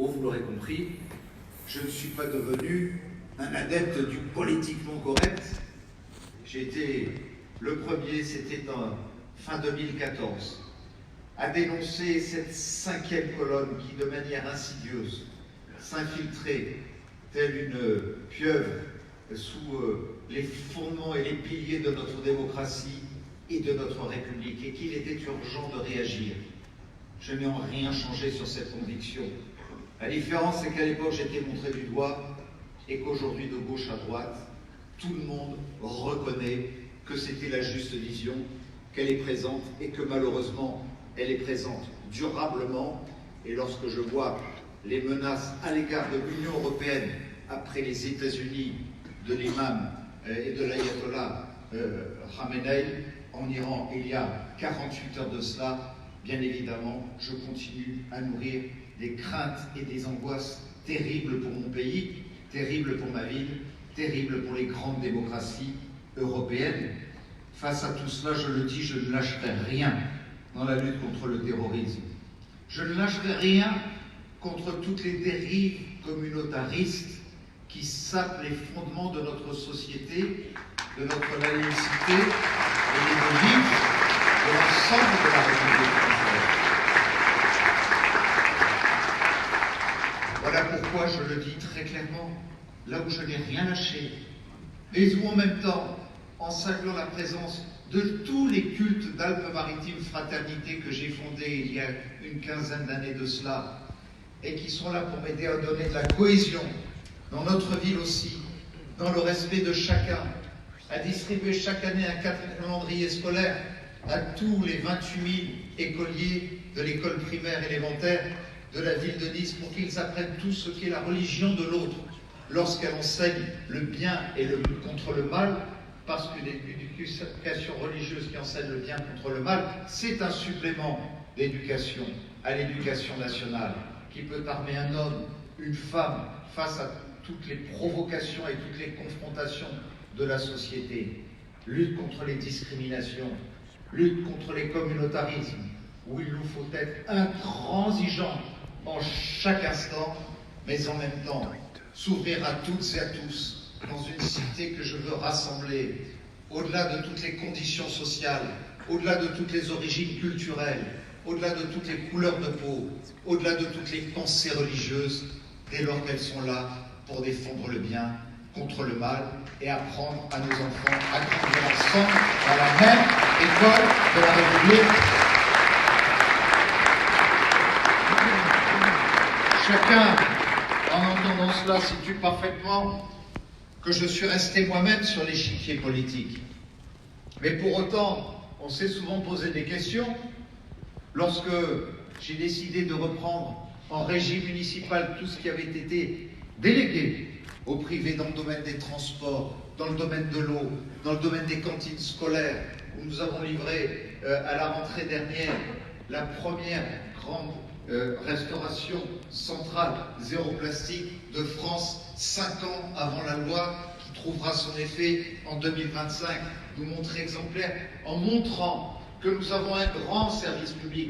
Oh, vous l'aurez compris, je ne suis pas devenu un adepte du politiquement correct. J'ai été le premier, c'était en fin 2014, à dénoncer cette cinquième colonne qui, de manière insidieuse, s'infiltrait telle une pieuvre sous les fondements et les piliers de notre démocratie et de notre République, et qu'il était urgent de réagir. Je n'ai en rien changé sur cette conviction. La différence, c'est qu'à l'époque, j'étais montré du doigt, et qu'aujourd'hui, de gauche à droite, tout le monde reconnaît que c'était la juste vision, qu'elle est présente, et que malheureusement, elle est présente durablement. Et lorsque je vois les menaces à l'égard de l'Union européenne, après les États-Unis, de l'imam et de l'ayatollah Khamenei en Iran, il y a 48 heures de cela, bien évidemment, je continue à nourrir des craintes et des angoisses terribles pour mon pays, terribles pour ma ville, terribles pour les grandes démocraties européennes. Face à tout cela, je le dis, je ne lâcherai rien dans la lutte contre le terrorisme. Je ne lâcherai rien contre toutes les dérives communautaristes qui sapent les fondements de notre société, de notre laïcité et des vies de l'ensemble de la République française. Voilà pourquoi je le dis très clairement, là où je n'ai rien lâché, mais où en même temps, en saluant la présence de tous les cultes d'Alpes-Maritimes Fraternité que j'ai fondés il y a une quinzaine d'années de cela, et qui sont là pour m'aider à donner de la cohésion dans notre ville aussi, dans le respect de chacun, à distribuer chaque année un calendrier scolaire à tous les 28 000 écoliers de l'école primaire élémentaire de la ville de Nice, pour qu'ils apprennent tout ce qu'est la religion de l'autre, lorsqu'elle enseigne le bien et le contre le mal, parce qu'une éducation religieuse qui enseigne le bien contre le mal, c'est un supplément d'éducation à l'éducation nationale, qui peut armer un homme, une femme, face à toutes les provocations et toutes les confrontations de la société. Lutte contre les discriminations, lutte contre les communautarismes, où il nous faut être intransigeants en chaque instant, mais en même temps s'ouvrir à toutes et à tous dans une cité que je veux rassembler, au-delà de toutes les conditions sociales, au-delà de toutes les origines culturelles, au-delà de toutes les couleurs de peau, au-delà de toutes les pensées religieuses, dès lors qu'elles sont là pour défendre le bien contre le mal et apprendre à nos enfants à grandir ensemble dans la même école de la République. Chacun, en entendant cela, situe parfaitement que je suis resté moi-même sur l'échiquier politique. Mais pour autant, on s'est souvent posé des questions. Lorsque j'ai décidé de reprendre en régie municipale tout ce qui avait été délégué au privé dans le domaine des transports, dans le domaine de l'eau, dans le domaine des cantines scolaires, où nous avons livré à la rentrée dernière la première grande restauration centrale zéro plastique de France, 5 ans avant la loi qui trouvera son effet en 2025, nous montrer exemplaire en montrant que nous avons un grand service public